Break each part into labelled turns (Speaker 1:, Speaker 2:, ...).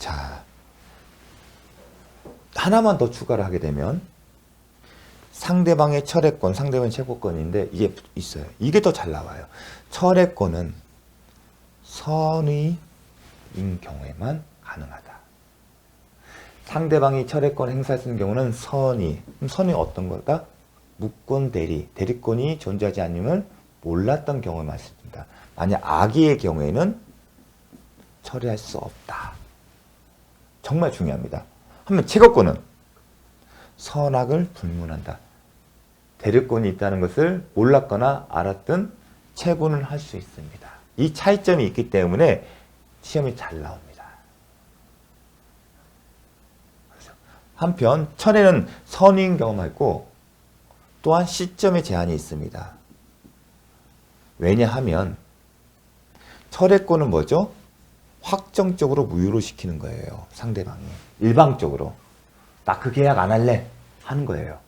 Speaker 1: 자, 하나만 더 추가를 하게 되면 상대방의 철회권, 상대방의 채권인데 이게 있어요. 이게 더 잘 나와요. 철회권은 선의인 경우에만 가능하다. 상대방이 철회권 행사할 수 있는 경우는 선의. 그럼 선의 어떤 걸까? 무권 대리, 대리권이 존재하지 않음을 몰랐던 경우에 말씀입니다. 만약 악의의 경우에는 철회할 수 없다. 정말 중요합니다. 한번 채권은 선악을 불문한다. 대리권이 있다는 것을 몰랐거나 알았든 체분을 할 수 있습니다. 이 차이점이 있기 때문에 시험이 잘 나옵니다. 한편 철회는 선의인 경우만 있고 또한 시점의 제한이 있습니다. 왜냐하면 철회권은 뭐죠? 확정적으로 무효로 시키는 거예요. 상대방이. 일방적으로. 나 그 계약 안 할래 하는 거예요.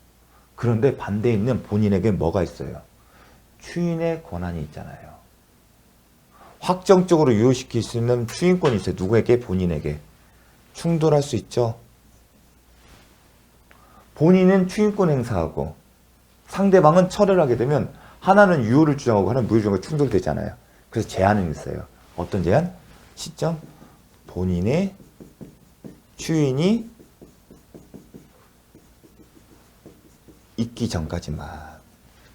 Speaker 1: 그런데 반대에 있는 본인에게 뭐가 있어요? 추인의 권한이 있잖아요. 확정적으로 유효시킬 수 있는 추인권이 있어요. 누구에게? 본인에게. 충돌할 수 있죠. 본인은 추인권 행사하고 상대방은 철회를 하게 되면 하나는 유효를 주장하고 하나는 무효 주장하고 충돌되잖아요. 그래서 제한은 있어요. 어떤 제한? 시점? 본인의 추인이 있기 전까지만.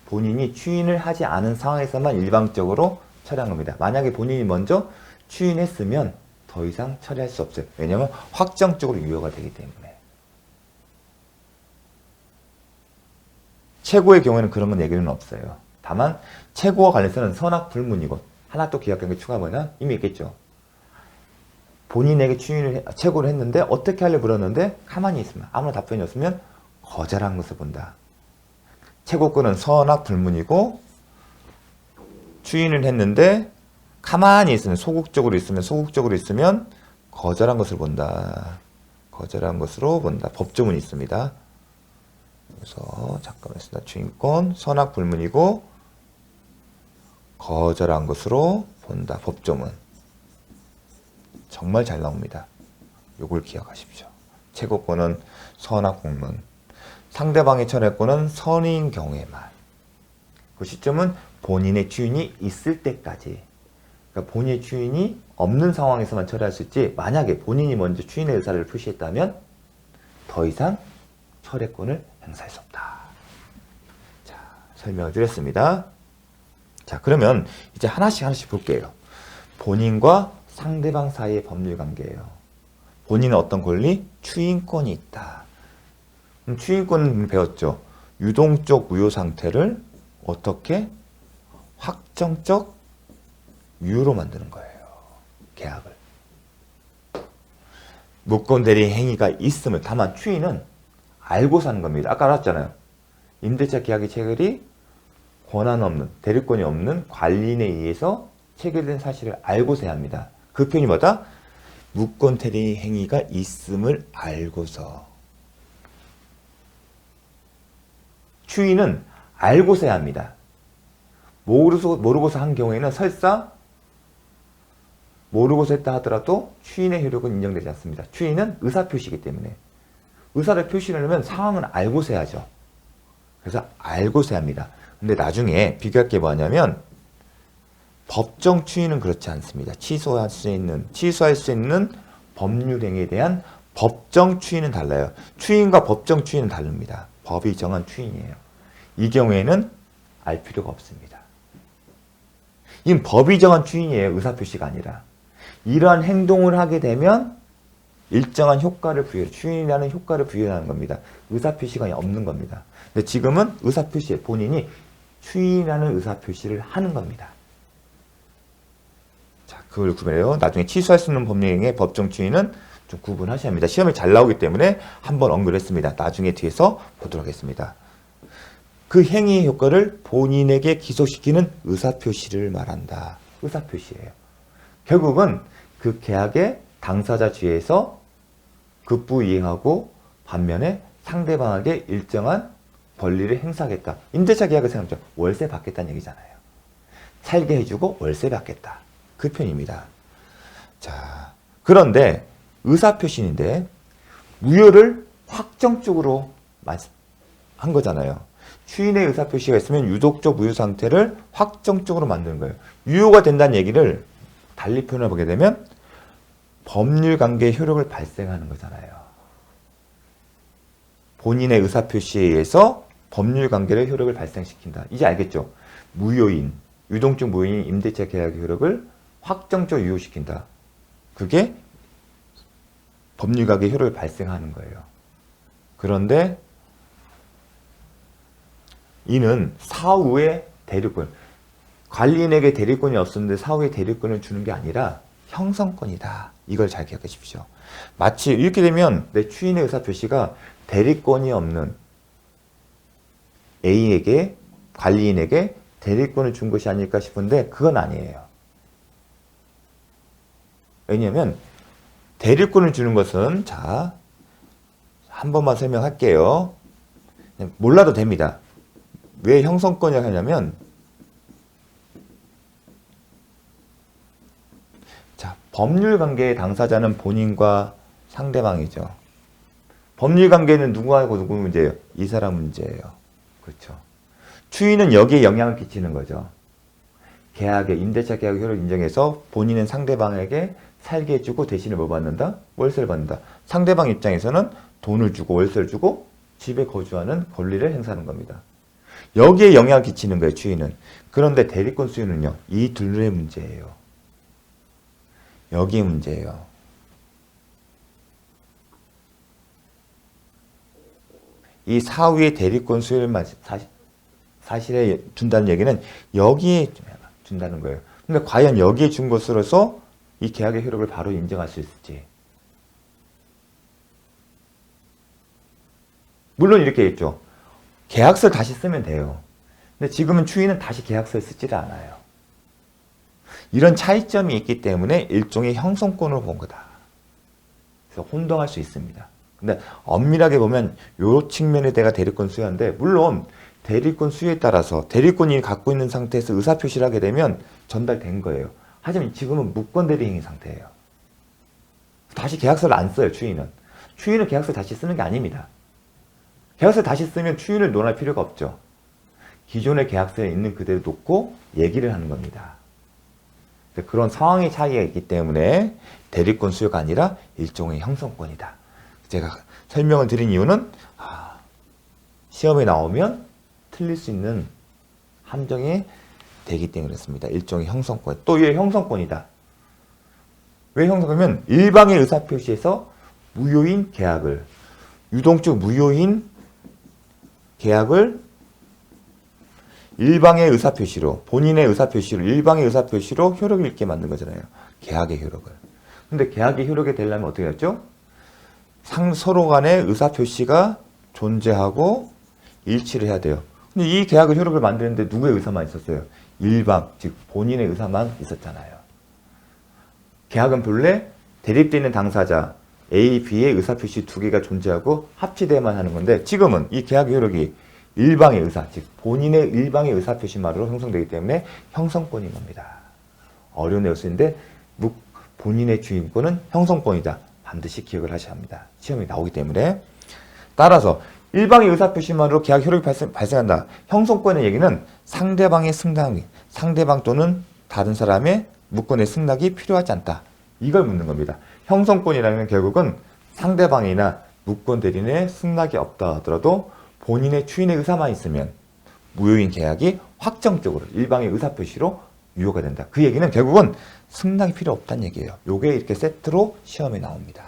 Speaker 1: 본인이 추인을 하지 않은 상황에서만 일방적으로 철회한 겁니다. 만약에 본인이 먼저 추인했으면 더 이상 철회할 수 없어요. 왜냐하면 확정적으로 유효가 되기 때문에. 채고의 경우에는 그런 건 얘기는 없어요. 다만 채고와 관련해서는 선악 불문이고 하나 또 기각된 추가하면 이미 있겠죠. 본인에게 채고를 했는데 어떻게 하려 물었는데 가만히 있으면 아무런 답변이 없으면 거절한 것을 본다. 채고권은 선악 불문이고 추인을 했는데 가만히 있으면 소극적으로 있으면 거절한 것을 본다. 거절한 것으로 본다. 법조문이 있습니다. 그래서 잠깐만 있습니다. 추인권 선악 불문이고 거절한 것으로 본다. 법조문. 정말 잘 나옵니다. 요걸 기억하십시오. 채고권은 선악 불문. 상대방의 철회권은 선의인 경우에만. 그 시점은 본인의 추인이 있을 때까지. 그러니까 본인의 추인이 없는 상황에서만 철회할 수 있지, 만약에 본인이 먼저 추인의 의사를 표시했다면 더 이상 철회권을 행사할 수 없다. 자, 설명을 드렸습니다. 자, 그러면 이제 하나씩 볼게요. 본인과 상대방 사이의 법률 관계예요. 본인은 어떤 권리? 추인권이 있다. 추인권은 배웠죠. 유동적 무효 상태를 어떻게? 확정적 유효로 만드는 거예요. 계약을. 무권 대리 행위가 있음을. 다만 추인은 알고서 하는 겁니다. 아까 알았잖아요. 임대차 계약의 체결이 권한 없는, 대리권이 없는 관리인에 의해서 체결된 사실을 알고서 해야 합니다. 그 표현이 뭐다? 무권 대리 행위가 있음을 알고서. 추인은 알고서 해야 합니다. 모르고서 한 경우에는 설사 모르고서 했다 하더라도 추인의 효력은 인정되지 않습니다. 추인은 의사표시이기 때문에. 의사를 표시하려면 상황은 알고서 해야죠. 그래서 알고서 해야 합니다. 근데 나중에 비교할 게 뭐냐면 법정 추인은 그렇지 않습니다. 취소할 수 있는 법률 행위에 대한 법정 추인은 달라요. 추인과 법정 추인은 다릅니다. 법이 정한 추인이에요. 이 경우에는 알 필요가 없습니다. 이건 법이 정한 추인이에요. 의사표시가 아니라. 이러한 행동을 하게 되면 일정한 효과를 부여해요. 추인이라는 효과를 부여하는 겁니다. 의사표시가 없는 겁니다. 근데 지금은 의사표시에 본인이 추인이라는 의사표시를 하는 겁니다. 자, 그걸 구별해요. 나중에 취소할 수 있는 법률행위의 법정 추인은 좀 구분하셔야 합니다. 시험에 잘 나오기 때문에 한번 언급을 했습니다. 나중에 뒤에서 보도록 하겠습니다. 그 행위의 효과를 본인에게 기소시키는 의사표시를 말한다. 의사표시예요. 결국은 그 계약의 당사자 주의에서 급부 이행하고 반면에 상대방에게 일정한 권리를 행사하겠다. 임대차 계약을 생각하죠. 월세 받겠다는 얘기잖아요. 살게 해주고 월세 받겠다. 그 편입니다. 자, 그런데 의사표시인데 무효를 확정적으로 한 거잖아요. 추인의 의사표시가 있으면 유독적 무효 상태를 확정적으로 만드는 거예요. 유효가 된다는 얘기를 달리 표현해 보게 되면 법률관계의 효력을 발생하는 거잖아요. 본인의 의사표시에 의해서 법률관계의 효력을 발생시킨다. 이제 알겠죠? 무효인, 유동적 무효인 임대차 계약의 효력을 확정적으로 유효시킨다. 그게 법률관계의 효력을 발생하는 거예요. 그런데 이는 사후의 대리권, 관리인에게 대리권이 없었는데 사후에 대리권을 주는 게 아니라 형성권이다. 이걸 잘 기억하십시오. 마치 이렇게 되면 내 추인의 의사표시가 대리권이 없는 A에게, 관리인에게 대리권을 준 것이 아닐까 싶은데 그건 아니에요. 왜냐하면 대리권을 주는 것은, 자, 한 번만 설명할게요. 몰라도 됩니다. 왜 형성권이라고 하냐면, 자, 법률관계의 당사자는 본인과 상대방이죠. 법률관계는 누구하고 누구 문제예요? 이 사람 문제예요. 그렇죠. 추인은 여기에 영향을 끼치는 거죠. 계약의 임대차 계약 효력을 인정해서 본인은 상대방에게 살게 해주고 대신에 뭐 받는다? 월세를 받는다. 상대방 입장에서는 돈을 주고 월세를 주고 집에 거주하는 권리를 행사하는 겁니다. 여기에 영향을 끼치는 거예요, 추인은. 그런데 대리권 수요는요, 이 둘의 문제예요. 여기에 문제예요. 이 사후의 대리권 수요를 사실에 준다는 얘기는 여기에 준다는 거예요. 근데 과연 여기에 준 것으로서 이 계약의 효력을 바로 인정할 수 있을지. 물론 이렇게 했죠. 계약서를 다시 쓰면 돼요. 근데 지금은 추인은 다시 계약서를 쓰지를 않아요. 이런 차이점이 있기 때문에 일종의 형성권으로 본 거다. 그래서 혼동할 수 있습니다. 근데 엄밀하게 보면 이 측면에 내가 대리권 수요인데, 물론 대리권 수요에 따라서 대리권이 갖고 있는 상태에서 의사표시를 하게 되면 전달된 거예요. 하지만 지금은 무권 대리행위 상태예요. 다시 계약서를 안 써요, 추인은. 추인은 계약서를 다시 쓰는 게 아닙니다. 계약서를 다시 쓰면 추인을 논할 필요가 없죠. 기존의 계약서에 있는 그대로 놓고 얘기를 하는 겁니다. 그런 상황의 차이가 있기 때문에 대리권 수요가 아니라 일종의 형성권이다. 제가 설명을 드린 이유는 시험에 나오면 틀릴 수 있는 함정이 되기 때문에 그렇습니다. 일종의 형성권. 또 왜 형성권이다? 왜 형성권이면 일방의 의사표시에서 무효인 계약을, 유동적 무효인 계약을 일방의 의사표시로, 본인의 의사표시로, 일방의 의사표시로 효력을 잃게 만든 거잖아요. 계약의 효력을. 근데 계약의 효력이 되려면 어떻게 했죠? 서로 간의 의사표시가 존재하고 일치를 해야 돼요. 근데 이 계약의 효력을 만드는데 누구의 의사만 있었어요? 일방, 즉 본인의 의사만 있었잖아요. 계약은 본래 대립되어 있는 당사자 A, B의 의사표시 두 개가 존재하고 합치돼야만 하는 건데, 지금은 이 계약의 효력이 일방의 의사, 즉 본인의 일방의 의사표시만으로 형성되기 때문에 형성권인 겁니다. 어려운 내용인데 본인의 주인권은 형성권이다. 반드시 기억을 하셔야 합니다. 시험이 나오기 때문에. 따라서 일방의 의사표시만으로 계약 효력이 발생한다. 형성권의 얘기는 상대방의 승낙, 상대방 또는 다른 사람의 무권의 승낙이 필요하지 않다. 이걸 묻는 겁니다. 형성권이라는 결국은 상대방이나 무권 대리인의 승낙이 없다 하더라도 본인의 추인의 의사만 있으면 무효인 계약이 확정적으로 일방의 의사표시로 유효가 된다. 그 얘기는 결국은 승낙이 필요 없다는 얘기예요. 요게 이렇게 세트로 시험에 나옵니다.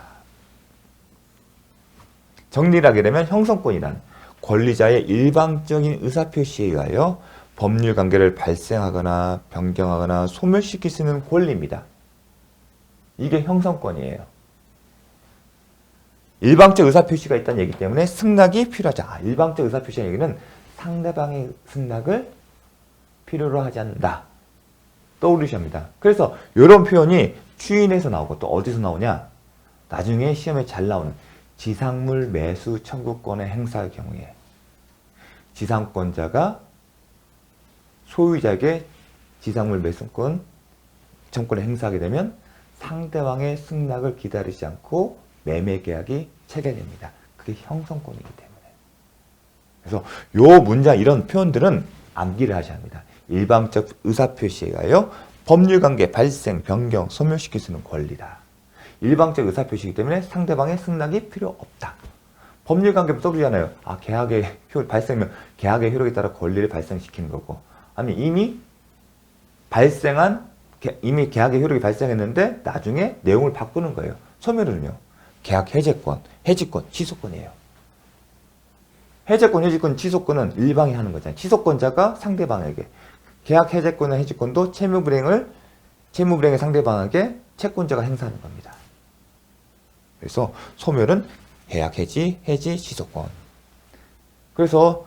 Speaker 1: 정리를 하게 되면 형성권이란 권리자의 일방적인 의사표시에 의하여 법률관계를 발생하거나 변경하거나 소멸시킬 수 있는 권리입니다. 이게 형성권이에요. 일방적 의사표시가 있다는 얘기 때문에 승낙이 필요하지 않아. 일방적 의사표시의 얘기는 상대방의 승낙을 필요로 하지 않는다. 떠올리셔야 합니다. 그래서 이런 표현이 추인에서 나오고 또 어디서 나오냐? 나중에 시험에 잘 나오는 지상물 매수 청구권의 행사의 경우에 지상권자가 소유자에게 지상물 매수권 청구권을 행사하게 되면 상대방의 승낙을 기다리지 않고 매매 계약이 체결됩니다. 그게 형성권이기 때문에. 그래서 요 문장 이런 표현들은 암기를 하셔야 합니다. 일방적 의사표시에 의하여 법률관계 발생, 변경, 소멸시킬 수 있는 권리다. 일방적 의사표시이기 때문에 상대방의 승낙이 필요 없다. 법률관계 써주잖아요. 계약의 발생면 계약의 효력에 따라 권리를 발생시키는 거고, 아니 이미 계약의 효력이 발생했는데 나중에 내용을 바꾸는 거예요. 소멸은요, 계약 해제권, 해지권, 취소권이에요. 해제권, 해지권, 취소권은 일방이 하는 거잖아요. 취소권자가 상대방에게, 계약 해제권과 해지권도 채무불이행의 상대방에게 채권자가 행사하는 겁니다. 그래서 소멸은 계약 해지, 취소권. 그래서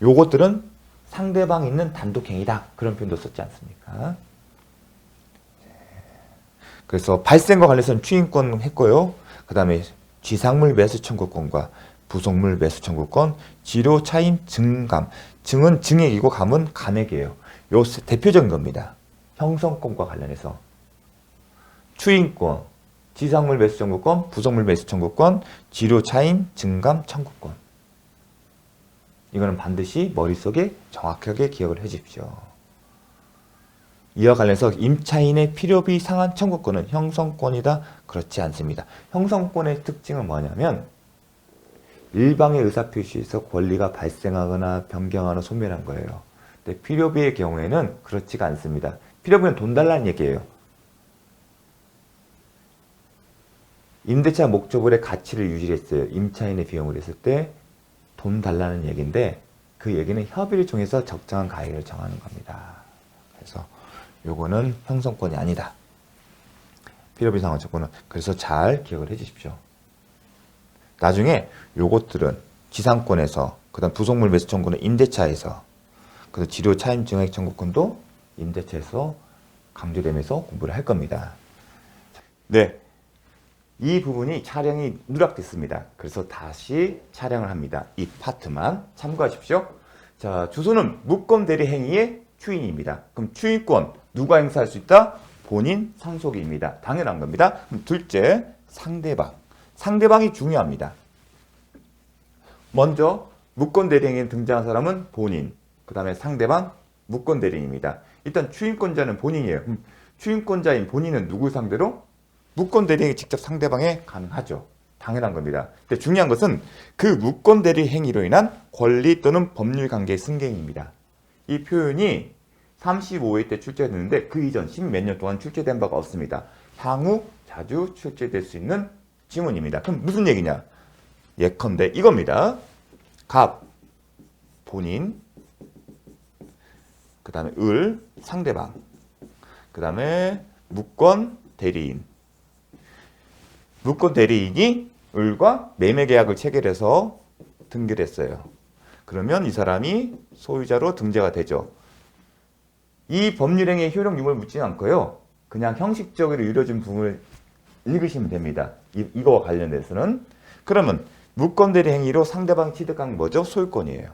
Speaker 1: 요것들은 상대방이 있는 단독행위다. 그런 표현도 썼지 않습니까? 그래서 발생과 관련해서는 추인권 했고요. 그 다음에 쥐상물 매수 청구권과 부속물 매수 청구권, 지료 차임 증감. 증은 증액이고 감은 감액이에요. 요 대표적인 겁니다. 형성권과 관련해서 추인권, 지상물 매수 청구권, 부속물 매수 청구권, 지료 차임 증감 청구권. 이거는 반드시 머릿속에 정확하게 기억을 해 주십시오. 이와 관련해서 임차인의 필요비 상한 청구권은 형성권이다. 그렇지 않습니다. 형성권의 특징은 뭐냐면 일방의 의사표시에서 권리가 발생하거나 변경하거나 소멸한 거예요. 근데 필요비의 경우에는 그렇지가 않습니다. 필요비는 돈 달라는 얘기예요. 임대차 목적물의 가치를 유지했어요. 임차인의 비용을 했을 때 돈 달라는 얘기인데 그 얘기는 협의를 통해서 적정한 가액을 정하는 겁니다. 그래서 요거는 형성권이 아니다. 필요비 상한 청구는. 그래서 잘 기억을 해 주십시오. 나중에 요것들은 지상권에서, 그 다음 부속물 매수 청구는 임대차에서, 그래서 지료 차임 증액 청구권도 임대차에서 강조되면서 공부를 할 겁니다. 네. 이 부분이 촬영이 누락됐습니다. 그래서 다시 촬영을 합니다. 이 파트만 참고하십시오. 자, 주소는 무권 대리 행위의 추인입니다. 그럼 추인권 누가 행사할 수 있다? 본인 상속인입니다. 당연한 겁니다. 그럼 둘째, 상대방. 상대방이 중요합니다. 먼저 무권 대리 행위에 등장한 사람은 본인, 그 다음에 상대방, 무권 대리인입니다. 일단 추인권자는 본인이에요. 그럼 추인권자인 본인은 누구 상대로? 무권 대리행위 직접 상대방에 가능하죠. 당연한 겁니다. 근데 중요한 것은 그 무권 대리 행위로 인한 권리 또는 법률 관계의 승계인입니다. 이 표현이 35회 때 출제됐는데 그 이전 10몇 년 동안 출제된 바가 없습니다. 향후 자주 출제될 수 있는 지문입니다. 그럼 무슨 얘기냐? 예컨대 이겁니다. 갑, 본인, 그 다음에 을, 상대방, 그 다음에 무권 대리인. 무권 대리인이 을과 매매 계약을 체결해서 등기를 했어요. 그러면 이 사람이 소유자로 등재가 되죠. 이 법률행위의 효력 유무를 묻지 않고요. 그냥 형식적으로 이루어진 부분을 읽으시면 됩니다. 이거와 관련돼서는. 그러면 무권 대리 행위로 상대방 취득한 뭐죠? 소유권이에요.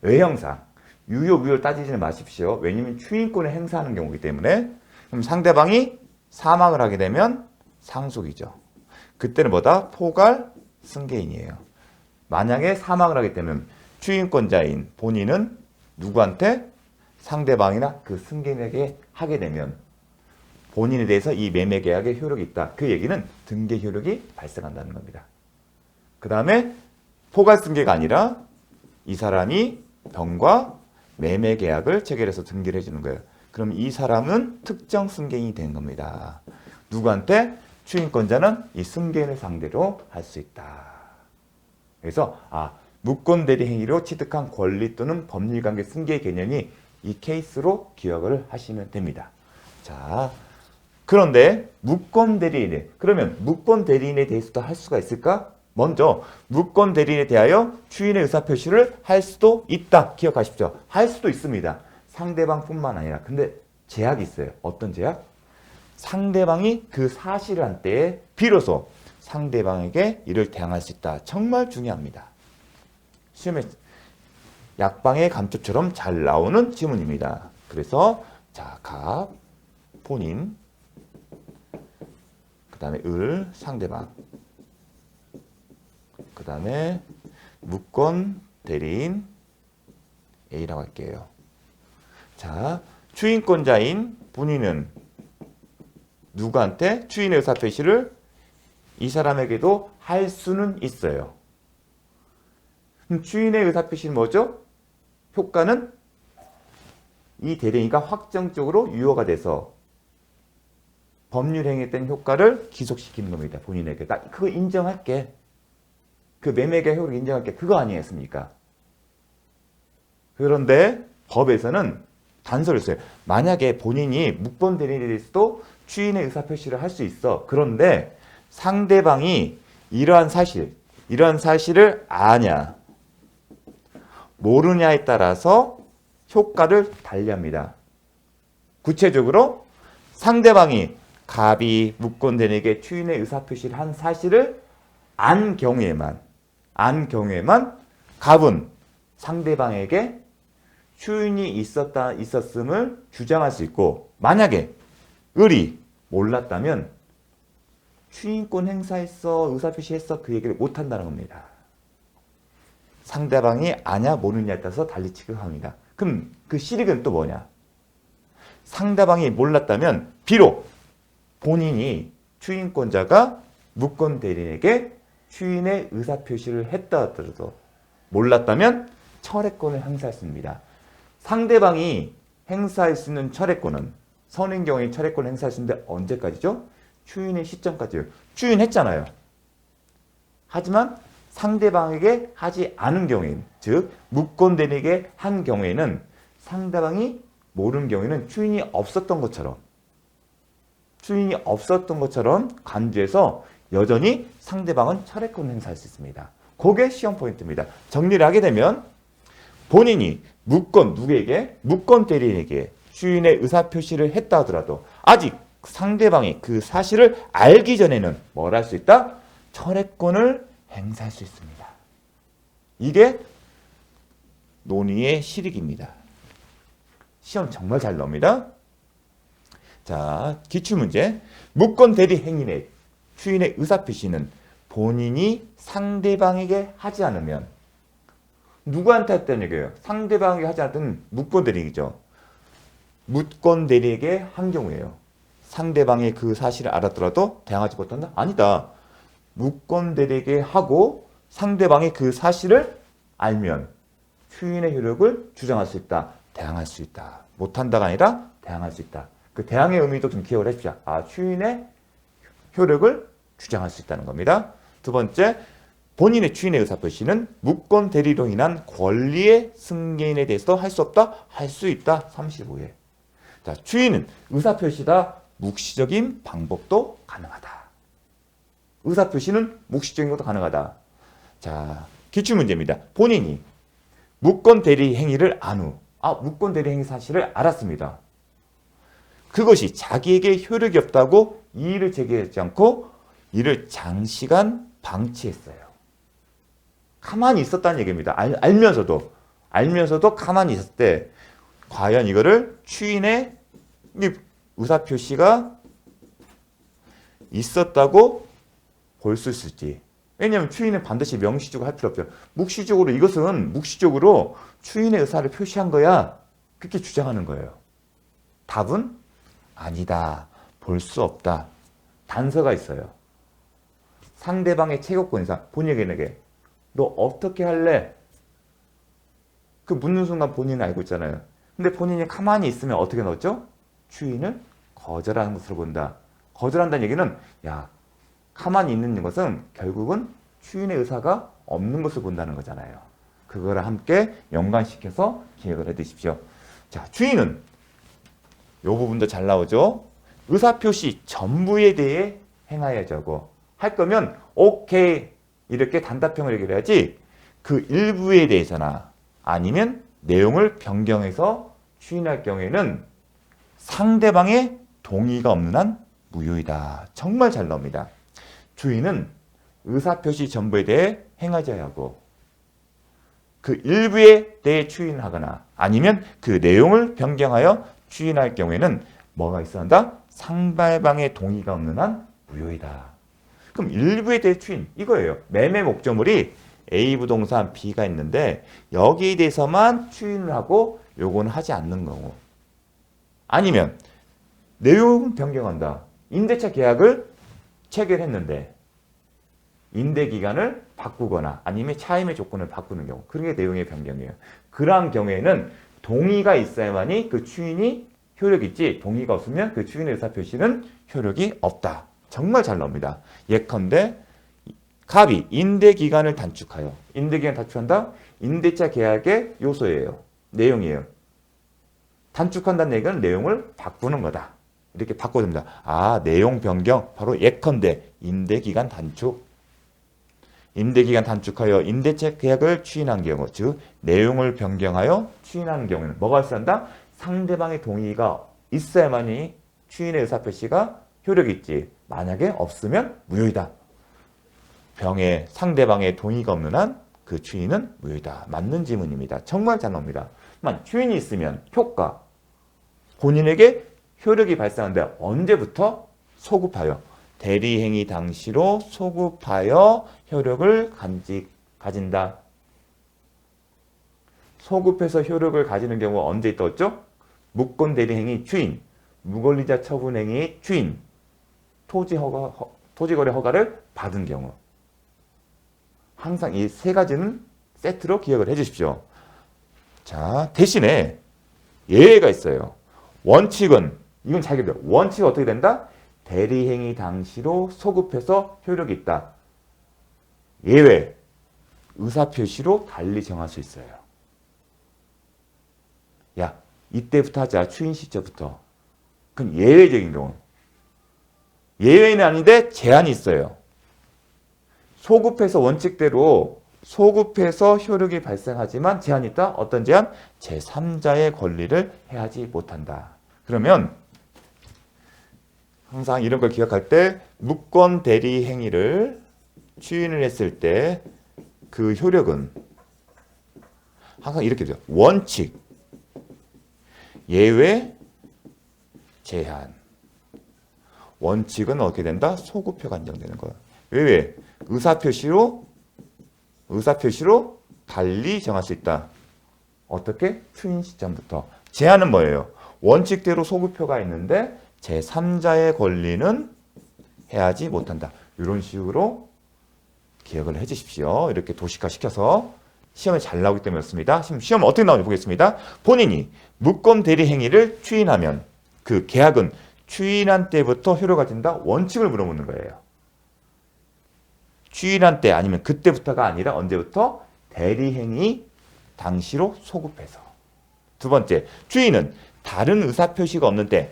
Speaker 1: 외형상 유효 무효를 따지지 마십시오. 왜냐하면 추인권을 행사하는 경우이기 때문에. 그럼 상대방이 사망을 하게 되면 상속이죠. 그때는 뭐다? 포괄 승계인이에요. 만약에 사망을 하게 되면 추인권자인 본인은 누구한테? 상대방이나 그 승계인에게 하게 되면 본인에 대해서 이 매매 계약에 효력이 있다. 그 얘기는 등기 효력이 발생한다는 겁니다. 그 다음에 포괄 승계가 아니라 이 사람이 병과 매매 계약을 체결해서 등기를 해주는 거예요. 그럼 이 사람은 특정 승계인이 된 겁니다. 누구한테? 추인권자는 이 승계인을 상대로 할 수 있다. 그래서 무권 대리 행위로 취득한 권리 또는 법률관계 승계 개념이 이 케이스로 기억을 하시면 됩니다. 자, 그런데 무권 대리인에, 그러면 무권 대리인에 대해서도 할 수가 있을까? 먼저 무권 대리인에 대하여 추인의 의사표시를 할 수도 있다. 기억하십시오. 할 수도 있습니다. 상대방뿐만 아니라. 근데 제약이 있어요. 어떤 제약? 상대방이 그 사실을 한 때에 비로소 상대방에게 이를 대항할 수 있다. 정말 중요합니다. 시험에 약방의 감초처럼 잘 나오는 지문입니다. 그래서 자, 갑, 본인, 그 다음에 을, 상대방, 그 다음에 무권, 대리인, A라고 할게요. 자, 추인권자인 본인은 누구한테 추인의 의사표시를 이 사람에게도 할 수는 있어요. 추인의 의사표시는 뭐죠? 효과는 이 대리인과 확정적으로 유효가 돼서 법률 행위에 된 효과를 기속시키는 겁니다. 본인에게. 나 그거 인정할게. 그 매매의 효력을 인정할게. 그거 아니겠습니까? 그런데 법에서는 단서를 써요. 만약에 본인이 묵번 대리인에 대해서도 추인의 의사표시를 할 수 있어. 그런데 상대방이 이러한 사실을 아냐, 모르냐에 따라서 효과를 달리합니다. 구체적으로 상대방이 갑이 묵건 대리인에게 추인의 의사표시를 한 사실을 안 경우에만 갑은 상대방에게 추인이 있었음을 주장할 수 있고, 만약에 을이 몰랐다면 추인권 행사했어, 의사표시했어, 그 얘기를 못한다는 겁니다. 상대방이 아냐 모르냐에 따라서 달리 취급합니다. 그럼 그 실익은 또 뭐냐? 상대방이 몰랐다면 비록 본인이 추인권자가 묵건 대리인에게 추인의 의사표시를 했다 하더라도 몰랐다면 철회권을 행사했습니다. 상대방이 행사할 수 있는 철회권은 선인 경우에 철회권을 행사할 수 있는데 언제까지죠? 추인의 시점까지요. 추인했잖아요. 하지만 상대방에게 하지 않은 경우에는, 즉 묵건 대리인에게 한 경우에는 상대방이 모르는 경우에는 추인이 없었던 것처럼 간주해서 여전히 상대방은 철회권을 행사할 수 있습니다. 그게 시험 포인트입니다. 정리를 하게 되면 본인이 누구에게? 묵건 대리인에게 추인의 의사표시를 했다 하더라도 아직 상대방이 그 사실을 알기 전에는 뭘 할 수 있다? 철회권을 행사할 수 있습니다. 이게 논의의 실익입니다. 시험 정말 잘 나옵니다. 자, 기출문제. 묵건 대리 행인의 추인의 의사표시는 본인이 상대방에게 하지 않으면, 누구한테 했다는 얘기예요? 상대방에게 하지 않던 묵건 대리이죠. 묵건 대리에게 한 경우예요. 상대방이 그 사실을 알았더라도 대항하지 못한다? 아니다. 묵건 대리에게 하고 상대방이 그 사실을 알면 추인의 효력을 주장할 수 있다. 대항할 수 있다. 못한다가 아니라 대항할 수 있다. 그 대항의 의미도 좀 기억을 해주십시오. 추인의 효력을 주장할 수 있다는 겁니다. 두 번째, 본인의 추인의 의사표시는 묵건 대리로 인한 권리의 승계인에 대해서도 할 수 없다? 할 수 있다. 35회. 자, 추인은 의사표시다. 묵시적인 방법도 가능하다. 의사표시는 묵시적인 것도 가능하다. 자, 기출문제입니다. 본인이 묵건 대리 행위를 안 후, 묵건 대리 행위 사실을 알았습니다. 그것이 자기에게 효력이 없다고 이의를 제기하지 않고 이를 장시간 방치했어요. 가만히 있었다는 얘기입니다. 알면서도 가만히 있었을 때 과연 이거를 추인의 의사표시가 있었다고 볼 수 있을지. 왜냐하면 추인은 반드시 명시적으로 할 필요 없죠. 묵시적으로 추인의 의사를 표시한 거야. 그렇게 주장하는 거예요. 답은 아니다. 볼 수 없다. 단서가 있어요. 상대방의 채권권이상 본인에게 너 어떻게 할래? 그 묻는 순간 본인은 알고 있잖아요. 근데 본인이 가만히 있으면 어떻게 넣었죠? 추인을 거절하는 것으로 본다. 거절한다는 얘기는 가만히 있는 것은 결국은 추인의 의사가 없는 것을 본다는 거잖아요. 그거를 함께 연관시켜서 기억을 해두십시오. 자, 추인은 이 부분도 잘 나오죠. 의사표시 전부에 대해 행하여자고 할 거면 오케이 이렇게 단답형을 얘기를 해야지, 그 일부에 대해서나 아니면 내용을 변경해서 추인할 경우에는 상대방의 동의가 없는 한 무효이다. 정말 잘 나옵니다. 추인은 의사표시 전부에 대해 행하자야 하고 그 일부에 대해 추인하거나 아니면 그 내용을 변경하여 추인할 경우에는 뭐가 있어야 한다? 상대방의 동의가 없는 한 무효이다. 그럼 일부에 대해 추인 이거예요. 매매 목적물이 A 부동산 B가 있는데 여기에 대해서만 추인을 하고 요거는 하지 않는 경우. 아니면 내용 변경한다. 임대차 계약을 체결했는데 임대 기간을 바꾸거나 아니면 차임의 조건을 바꾸는 경우. 그게 내용의 변경이에요. 그러한 경우에는 동의가 있어야만이 그 추인이 효력이 있지 동의가 없으면 그 추인의 의사표시는 효력이 없다. 정말 잘 나옵니다. 예컨대 갑이 임대기간을 단축하여 임대기간 단축한다? 임대차 계약의 요소예요. 내용이에요. 단축한다는 얘기는 내용을 바꾸는 거다. 이렇게 바꿔줍니다. 아, 내용 변경. 바로 예컨대 임대기간 단축. 임대기간 단축하여 임대차 계약을 추인한 경우, 즉 내용을 변경하여 추인하는 경우에는 뭐가 있어야 한다? 상대방의 동의가 있어야만이 추인의 의사표시가 효력이 있지. 만약에 없으면 무효이다. 병에 상대방의 동의가 없는 한 그 추인은 무효이다. 맞는 지문입니다. 정말 잘 나옵니다. 추인이 있으면 효과. 본인에게 효력이 발생하는데 언제부터? 소급하여. 대리행위 당시로 소급하여 효력을 가진다. 소급해서 효력을 가지는 경우가 언제 있었죠? 무권 대리행위 추인, 무권리자 처분행위 추인, 토지거래 허가를 받은 경우. 항상 이 세 가지는 세트로 기억을 해 주십시오. 자, 대신에 예외가 있어요. 원칙은, 이건 자기들, 원칙은 어떻게 된다? 대리행위 당시로 소급해서 효력이 있다. 예외, 의사표시로 달리 정할 수 있어요. 야, 이때부터 하자. 추인 시점부터. 그건 예외적인 경우. 예외는 아닌데 제한이 있어요. 소급해서 원칙대로 소급해서 효력이 발생하지만 제한이 있다. 어떤 제한? 제3자의 권리를 해하지 못한다. 그러면 항상 이런 걸 기억할 때 무권 대리 행위를 추인을 했을 때 그 효력은 항상 이렇게 돼요. 원칙, 예외, 제한. 원칙은 어떻게 된다? 소급표가 안정되는 거예요. 예외, 의사표시로 달리 정할 수 있다. 어떻게? 추인 시점부터. 제한은 뭐예요? 원칙대로 소급표가 있는데 제3자의 권리는 해하지 못한다. 이런 식으로 기억을 해 주십시오. 이렇게 도식화 시켜서 시험에 잘 나오기 때문에 그렇습니다. 시험 어떻게 나오는지 보겠습니다. 본인이 무권 대리 행위를 추인하면 그 계약은 추인한 때부터 효력을 가진다. 원칙을 물어보는 거예요. 추인한 때 아니면 그때부터가 아니라 언제부터? 대리행위 당시로 소급해서. 두 번째, 추인은 다른 의사표시가 없는 때.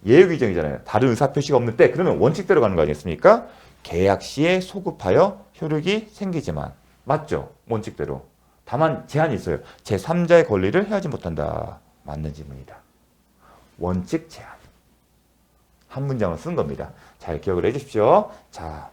Speaker 1: 예외 규정이잖아요. 다른 의사표시가 없는 때 그러면 원칙대로 가는 거 아니겠습니까? 계약 시에 소급하여 효력이 생기지만. 맞죠? 원칙대로. 다만 제한이 있어요. 제3자의 권리를 해하지 못한다. 맞는 지문이다. 원칙 제한. 한 문장을 쓴 겁니다. 잘 기억을 해 주십시오. 자,